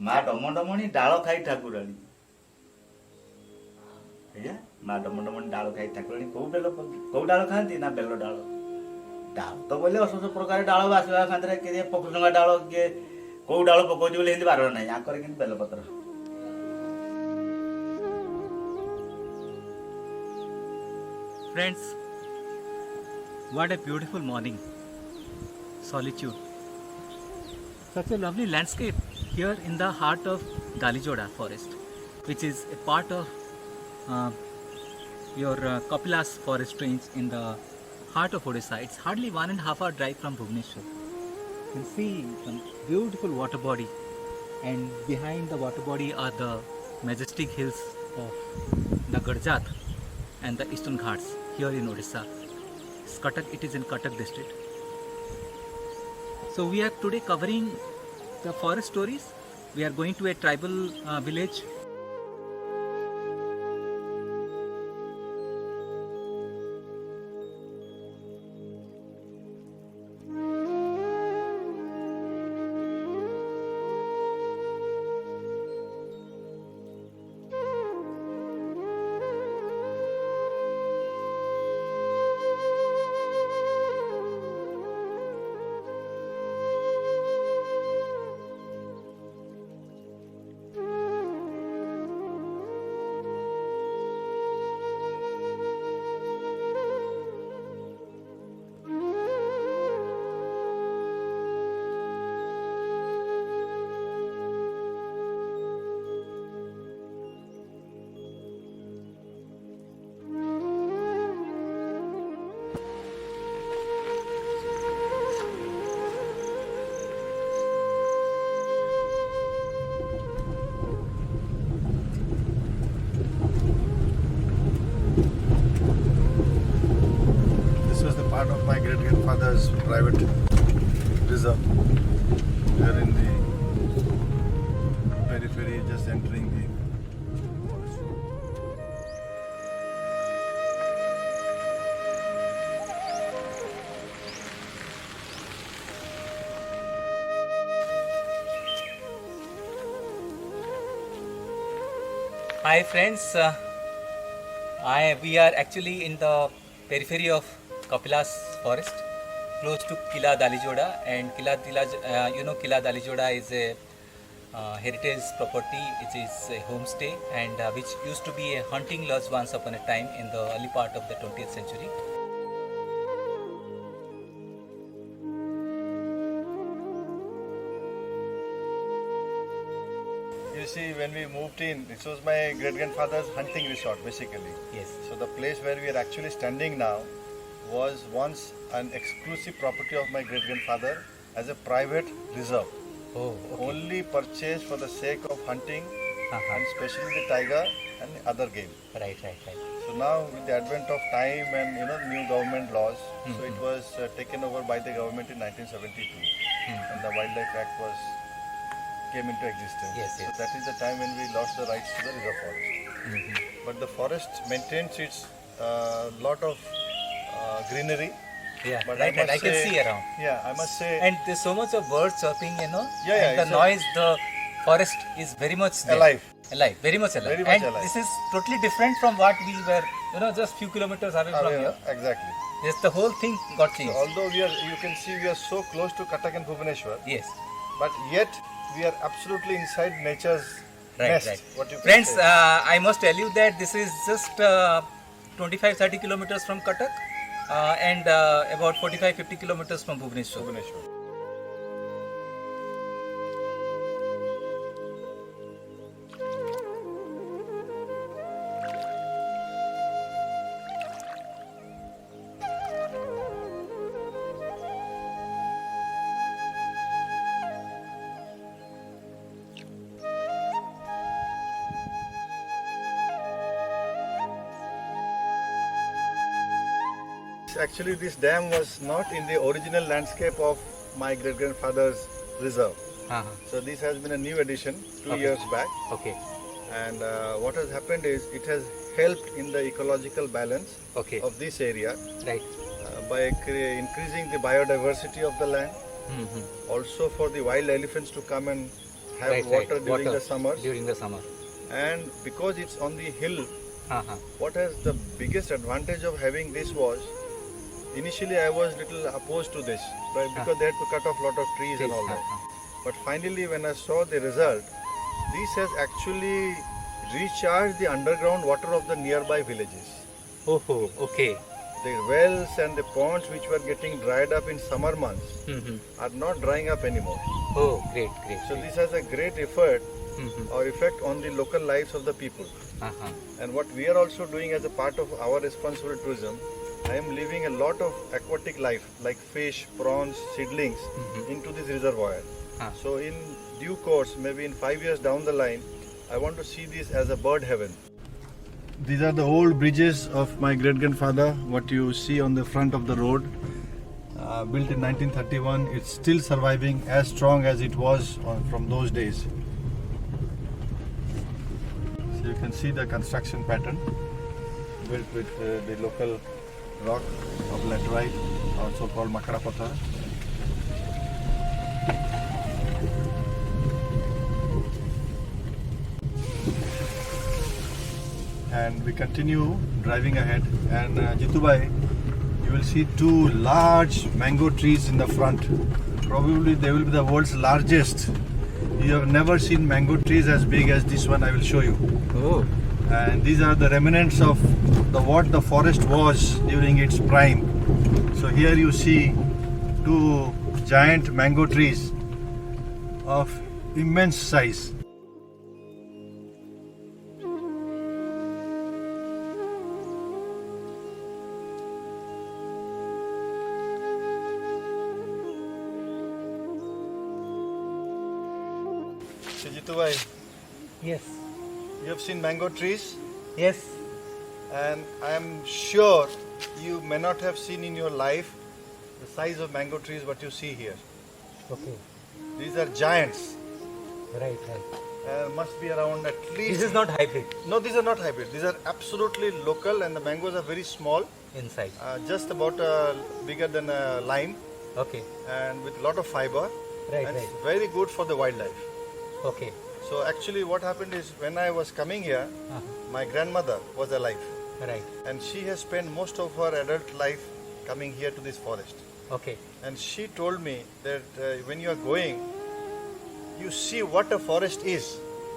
ମା ଡମଣ୍ଡମଣି ଡାଳ ଖାଇ ଠାକୁରାଣୀ। ଆଜ୍ଞା, ମା ଡମଣ୍ଡମଣି ଡାଳ ଖାଇ ଠାକୁରାଣୀ। କୋଉ ଡାଳ ଖାଆନ୍ତି ନା ବେଲ ଡାଳ। ଡାଳ ତ ବୋଇଲେ ଅଶେଷ ପ୍ରକାର ଡାଳ ବାସିବା ସାଥିରେ କିଏ ପକୁସଙ୍ଗା ଡାଳ, କିଏ କୋଉ ଡାଳ ପକଉଛି ବୋଲି ଏମିତି ବାରଣ ନାହିଁ। ଆଙ୍କର କିନ୍ତୁ ବେଲପତ୍ର। Friends, what a beautiful morning. Solitude. Such a lovely landscape here in the heart of Dalijoda forest, which is a part of your Kapilas forest range in the heart of Odisha. It's hardly 1.5 hour drive from Bhubaneswar. You can see some beautiful water body, and behind the water body are the majestic hills of the Garjat and the Eastern Ghats here in Odisha. It is in Cuttack district. So we are today covering the forest stories. We are going to a tribal village. This was the part of my great-grandfather's private reserve. We are in the periphery, just entering the forest. Hi friends, we are actually in the periphery of Kapilas forest, close to Kila Dalijoda, and Kila Dalijoda is a heritage property. It is a homestay, and which used to be a hunting lodge once upon a time in the early part of the 20th century. You see, when we moved in, this was my great-grandfather's hunting resort, basically. Yes. So the place where we are actually standing now was once an exclusive property of my great-grandfather as a private reserve. Oh, okay. Only purchased for the sake of hunting and especially the tiger and other game. Right. So now with the advent of time and new government laws, so it was taken over by the government in 1972, and the Wildlife Act came into existence. Yes. So that is the time when we lost the rights to the reserve forest. But the forest maintains its lot of greenery. Yeah, But right. I can see around. Yeah, I must say. And there's so much of birds chirping, Yeah, and the it's noise, the forest is very much there. Alive. Very much alive. Very much and alive. this is totally different from what we were, just few kilometers away from here. Exactly. Yes, the whole thing got So changed. although you can see we are so close to Cuttack and Bhubaneswar, Yes, but yet we are absolutely inside nature's right. nest. What you can Friends, say. I must tell you that this is just 25-30 kilometers from Cuttack and about 45-50 kilometers from Bhubaneswar. Bhubaneswar. Actually, this dam was not in the original landscape of my great-grandfather's reserve. So this has been a new addition 2 Okay. years back. Okay. And what has happened is it has helped in the ecological balance Okay. of this area Right. by increasing the biodiversity of the land. Also for the wild elephants to come and have water during the summers. During the summer. And because it's on the hill, Uh-huh. what has the biggest advantage of having this was, initially I was little opposed to this, but because they had to cut off lot of trees and all that. But finally when I saw the result, this has actually recharged the underground water of the nearby villages. Oh, okay. The wells and the ponds which were getting dried up in summer months Mm-hmm. are not drying up anymore. Oh, great. So this has a great effort Mm-hmm. or effect on the local lives of the people. Uh-huh. And what we are also doing as a part of our responsible tourism, I am leaving a lot of aquatic life like fish, prawns, seedlings into this reservoir. Ah. So in due course, maybe in 5 years down the line, I want to see this as a bird heaven. These are the old bridges of my great grandfather, what you see on the front of the road. Built in 1931, it's still surviving as strong as it was from those days. So you can see the construction pattern built with the local rock of laterite, also called Makara Pathar. And we continue driving ahead, and Jitubai, you will see two large mango trees in the front. Probably they will be the world's largest. You have never seen mango trees as big as this one. I will show you. Oh. And these are the remnants of what the forest was during its prime. So here you see two giant mango trees of immense size. Jitubai, Yes. you have seen mango trees, Yes. and I am sure you may not have seen in your life the size of mango trees what you see here. Okay. These are giants. Right. Must be around at least. This is not hybrid No, these are not hybrid. These are absolutely local, and the mangoes are very small, inside. just about bigger than a lime, Okay. and with a lot of fiber. Right, and right. it's very good for the wildlife. Okay. So actually, what happened is when I was coming here, Uh-huh. my grandmother was alive, Right. and she has spent most of her adult life coming here to this forest. Okay. And she told me that when you are going, you see what a forest is.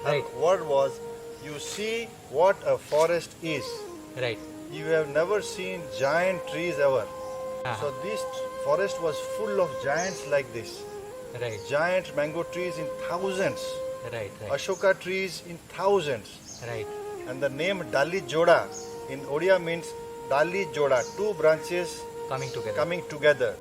Her Right. word was, you see what a forest is. Right. You have never seen giant trees ever. Uh-huh. So this forest was full of giants like this. Right. Giant mango trees in thousands. Right. Ashoka trees in thousands. Right. And the name Dali Joda in Odia means Dali Joda, two branches Coming together. coming together.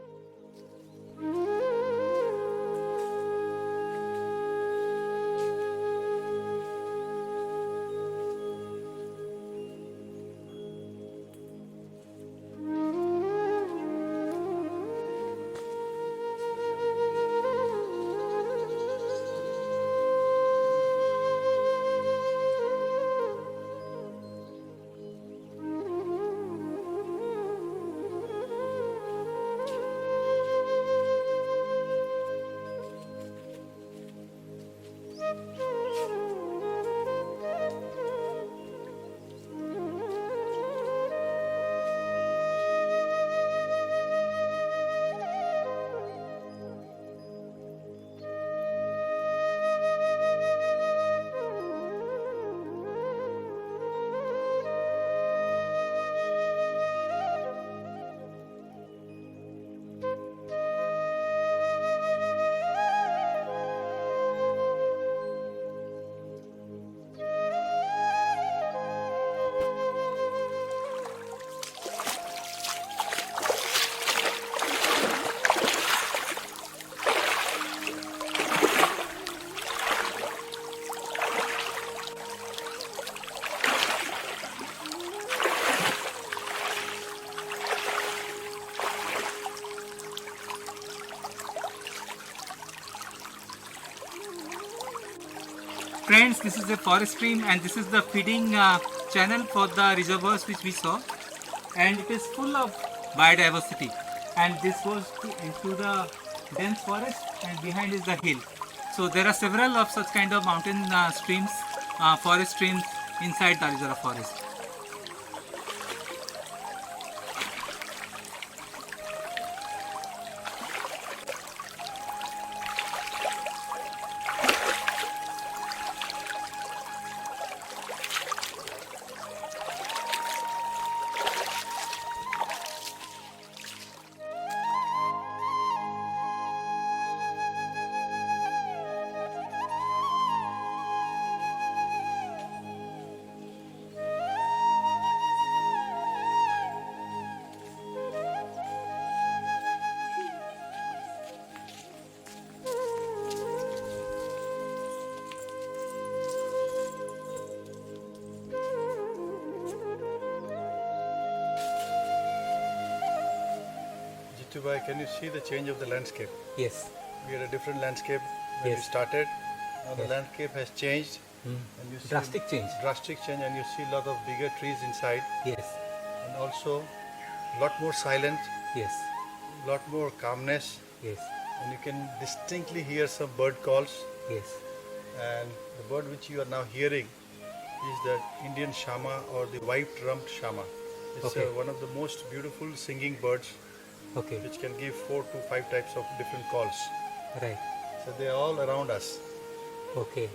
Friends, this is the forest stream and this is the feeding channel for the reservoirs which we saw, and it is full of biodiversity, and this goes into the dense forest and behind is the hill. So there are several of such kind of mountain streams, forest streams inside Darijara forest. Jitubai, can you see the change of the landscape? Yes. We had a different landscape when we Yes. started. Now the Yes. landscape has changed. And you see Drastic change. Drastic change, and you see a lot of bigger trees inside, Yes. and also a lot more silence, Yes. lot more calmness, Yes. and you can distinctly hear some bird calls. Yes. And the bird which you are now hearing is the Indian shama or the white-rumped shama. It's Okay. one of the most beautiful singing birds Okay. which can give 4 to 5 types of different calls. Right. So they are all around us. Okay.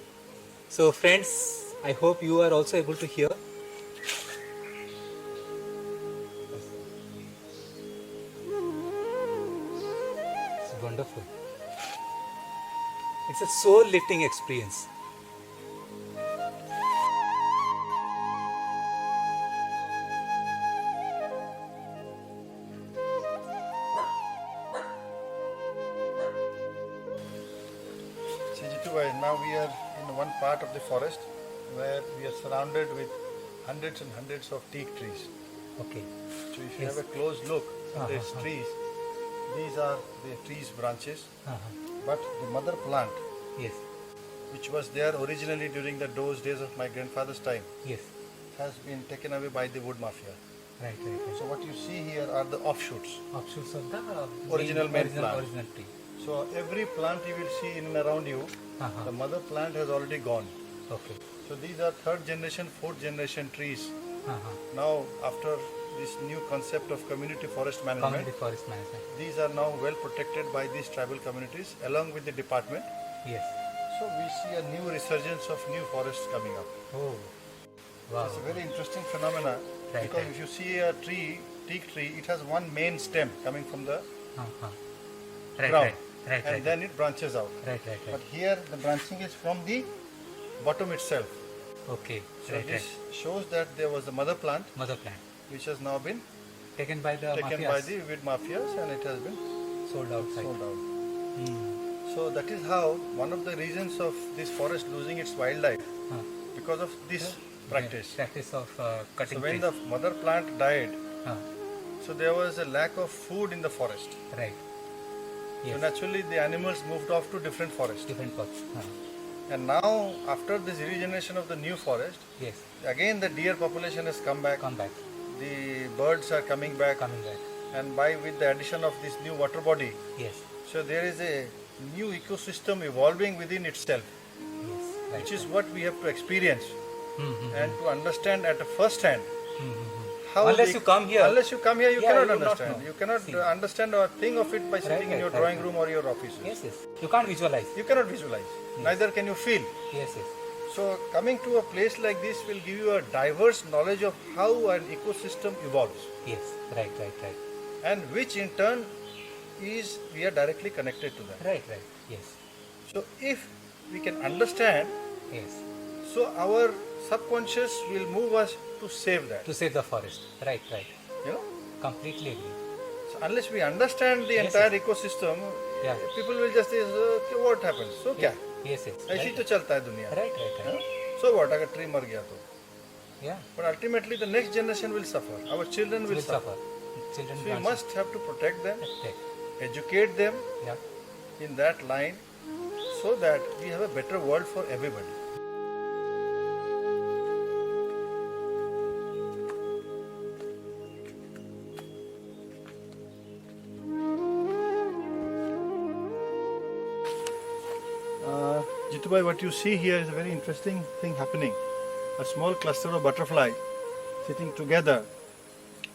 So friends, I hope you are also able to hear. It's wonderful. It's a soul lifting experience. See, Jitubai, now we are in one part of the forest where we are surrounded with hundreds and hundreds of teak trees. Okay. So if you Yes. have a close look at these Uh-huh. trees, these are the trees branches, Uh-huh. but the mother plant, Yes. which was there originally during those days of my grandfather's time, Yes. has been taken away by the wood mafia. Right. Right. Right. So what you see here are the offshoots. Offshoots of the Original main plant. original tree. So every plant you will see in and around you, Uh-huh. the mother plant has already gone. Okay. So these are third generation, fourth generation trees. Uh-huh. Now after this new concept of community forest management, Community forest management. these are now well protected by these tribal communities along with the department. Yes. So we see a new resurgence of new forests coming up. Oh. Wow. It's a very interesting phenomena Right, because right. if you see a tree, teak tree, it has one main stem coming from the Uh-huh. Right. ground, Right. Right. and Right. then it branches out. Right. Right. But Right. here the branching is from the bottom itself. Okay. So Right. this Right. shows that there was a mother plant Mother plant which has now been taken by the taken mafias, by the weed mafias and it has been sold outside. sold out. Hmm. So that is how one of the reasons of this forest losing its wildlife Huh. because of this practice. Practice of cutting So when trees. the mother plant died, Huh. so there was a lack of food in the forest. Right. So Yes. naturally the animals moved off to different forests. Different parts. Huh. And now after this regeneration of the new forest, Yes. again the deer population has come back. Come back. The birds are coming back, Coming back. and by with the addition of this new water body, Yes. so there is a new ecosystem evolving within itself, Yes. Right. which is what we have to experience Mm-hmm. and to understand at a first hand. How Unless the- you come here- unless you come here, you Yeah, cannot you will not understand. know. You cannot See. understand or think of it by sitting in right, your right, drawing right. room or your office. Yes. Yes. You can't visualize. You cannot visualize. Neither can you feel. Yes. Yes. So coming to a place like this will give you a diverse knowledge of how an ecosystem evolves, Yes. Right. Right. Right. and which in turn is we are directly connected to that. Right. Right. Yes. So if we can understand, Yes. so our subconscious will move us to save that. To save the forest. Right. Right. You know, Completely agree. so unless we understand the Yes, entire ecosystem, Yeah. people will just say, "Okay, what happens? So क्या? Yes. Yes. ऐसी Right. तो चलता है दुनिया." Right. Right. हाँ? Right. So what? अगर tree मर गया तो? Yeah. But ultimately the next generation will suffer. Our children will Will suffer. suffer. Children So we can't must have to protect them, Right. educate them Yeah. in that line, so that we have a better world for everybody. Jitubai, what you see here is a very interesting thing happening. A small cluster of butterfly sitting together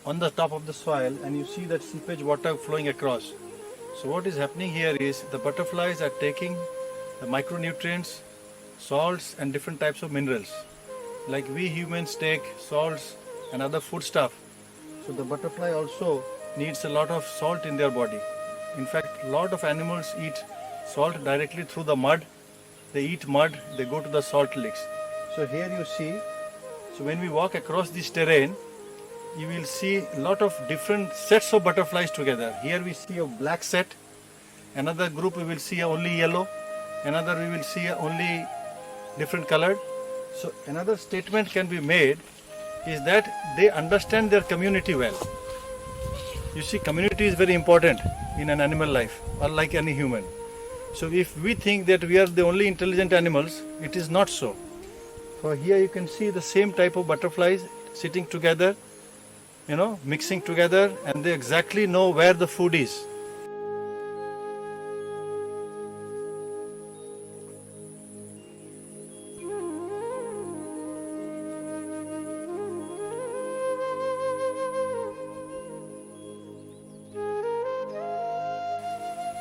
on the top of the soil, and you see that seepage water flowing across. So what is happening here is the butterflies are taking the micronutrients, salts and different types of minerals. Like we humans take salts and other food stuff. So the butterfly also needs a lot of salt in their body. In fact, a lot of animals eat salt directly through the mud. They eat mud, they go to the salt licks. So here you see, so when we walk across this terrain, you will see a lot of different sets of butterflies together. Here we see a black set, another group we will see only yellow, another we will see only different colored. So another statement can be made is that they understand their community well. You see, community is very important in an animal life, unlike any human. So if we think that we are the only intelligent animals, it is not so. For here you can see the same type of butterflies sitting together, mixing together, and they exactly know where the food is.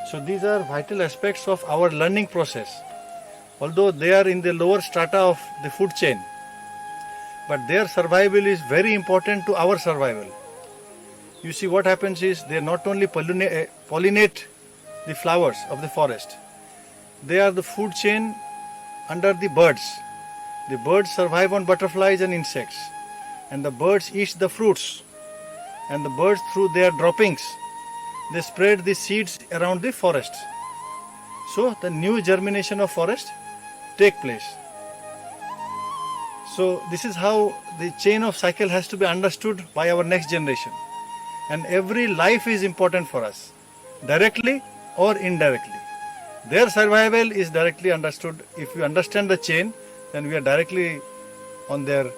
So these are vital aspects of our learning process. Although they are in the lower strata of the food chain, but their survival is very important to our survival. You see, what happens is they not only pollinate the flowers of the forest, they are the food chain under the birds. The birds survive on butterflies and insects, and the birds eat the fruits, and the birds, through their droppings, they spread the seeds around the forest. So the new germination of forest take place. So this is how the chain of cycle has to be understood by our next generation. And every life is important for us, directly or indirectly. Their survival is directly understood. If we understand the chain, then we are directly on their,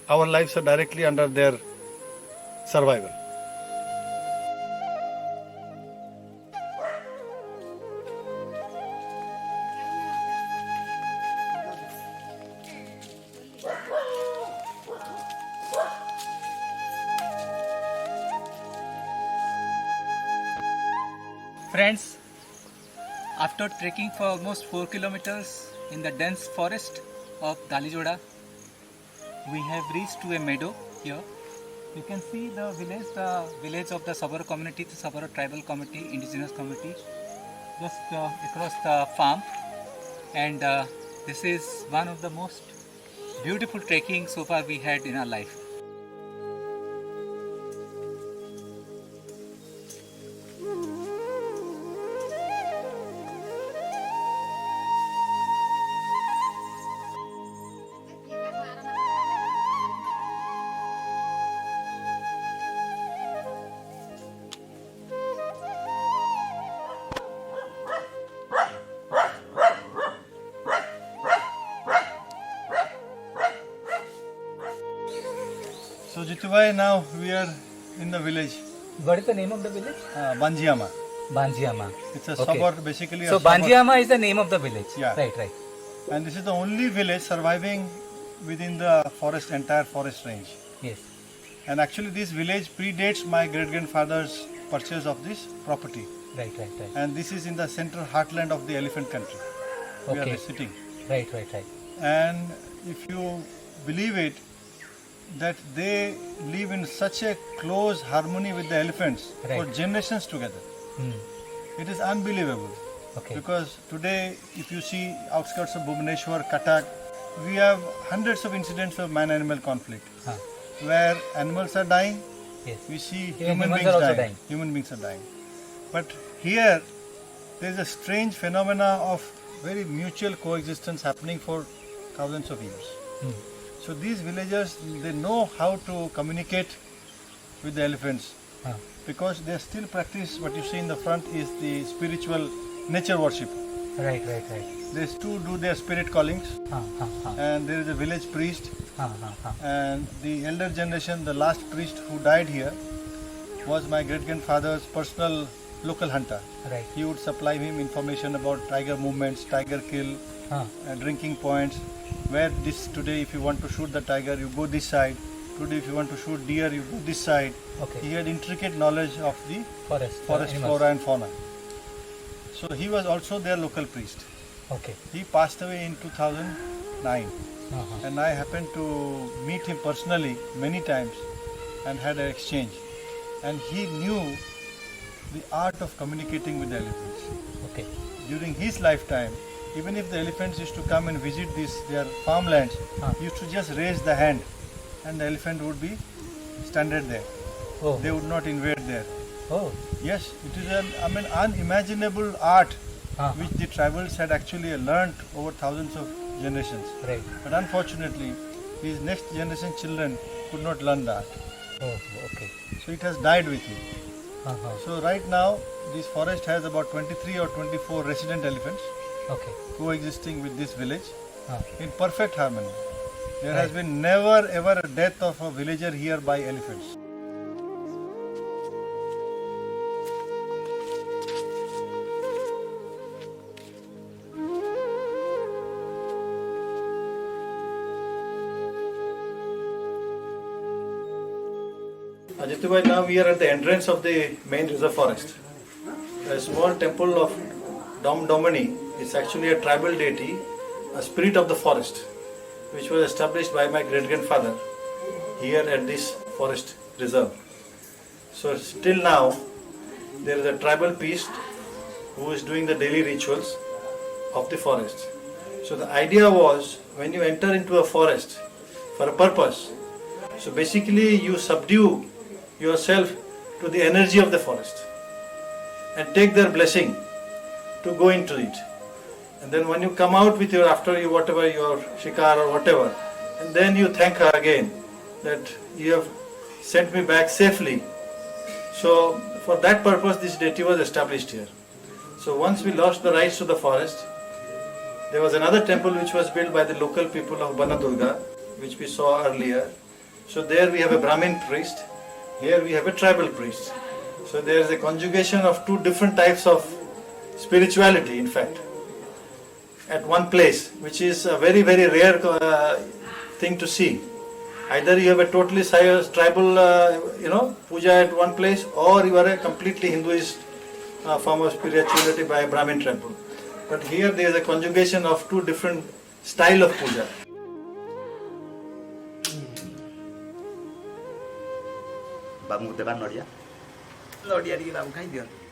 our lives are directly under their survival. Friends, after trekking for almost 4 kilometers in the dense forest of Dalijoda, we have reached to a meadow here. You can see the village of the Sabara community, the Sabara tribal community, indigenous community, just across the farm. And this is one of the most beautiful trekking so far we had in our life. So Jitubai, now we are in the village, What is the name of the village? Banjiama. Banjiama. It's a Okay. suburb, basically. So a suburb. Banjiama is the name of the village. Yeah. Right. And this is the only village surviving within the entire forest range. Yes. And actually this village predates my great-grandfather's purchase of this property. Right. And this is in the central heartland of the elephant country. We Okay. are visiting. Right. And if you believe it, that they live in such a close harmony with the elephants for Right. generations together. Hmm. It is unbelievable. Okay. Because today, if you see outskirts of Bhubaneswar, Cuttack, we have hundreds of incidents of man-animal conflict, Huh. where animals are dying, Yes. we see Even human humans beings are also dying. dying. Human beings are dying. But here, there is a strange phenomena of very mutual coexistence happening for thousands of years. Hmm. So these villagers, they know how to communicate with the elephants, Huh. because they still practice what you see in the front is the spiritual nature worship. Right. They still do their spirit callings, Huh. and there is a village priest, Huh. and the elder generation, the last priest who died here, was my great-grandfather's personal local hunter. Right. He would supply him information about tiger movements, tiger kill, drinking points. Where this today, if you want to shoot the tiger, you go this side. Today, if you want to shoot deer, you go this side. Okay. He had intricate knowledge of the Forest. forest animals. flora and fauna. So he was also their local priest. Okay. He passed away in 2009, and I happened to meet him personally many times and had an exchange. And he knew the art of communicating with the elephants. Okay. During his lifetime, even if the elephants used to come and visit their farmlands, he used to just raise the hand, and the elephant would be standing there. Oh. They would not invade there. Oh. Yes, it is an unimaginable art which the tribals had actually learnt over thousands of generations. Right. But unfortunately, his next generation children could not learn that. Oh. Okay. So it has died with him. So right now, this forest has about 23 or 24 resident elephants Okay. coexisting with this village Ah. in perfect harmony. There Right. has been never ever a death of a villager here by elephants. Aditya, now we are at the entrance of the main reserve forest. A small temple of Dom Domini is actually a tribal deity, a spirit of the forest, which was established by my great-grandfather here at this forest reserve. So still now, there is a tribal priest who is doing the daily rituals of the forest. So the idea was, when you enter into a forest for a purpose, so basically you subdue yourself to the energy of the forest and take their blessing to go into it. And then when you come out with after you whatever your shikar or whatever, and then you thank her again that you have sent me back safely. So for that purpose this deity was established here. So once we lost the rights to the forest, there was another temple which was built by the local people of Banadurga, which we saw earlier. So there we have a Brahmin priest, here we have a tribal priest. So there is a conjugation of two different types of spirituality, in fact, at one place, which is a very, very rare thing to see. Either you have a totally tribal, puja at one place, or you are a completely Hinduist form of spirituality by a Brahmin temple. But here there is a conjugation of two different style of puja. ବାବୁଙ୍କୁ ଦେବା ନଡ଼ିଆ ନଡ଼ିଆ ଟିକେ ବାବୁ ଖାଇଦିଅନ୍ତୁ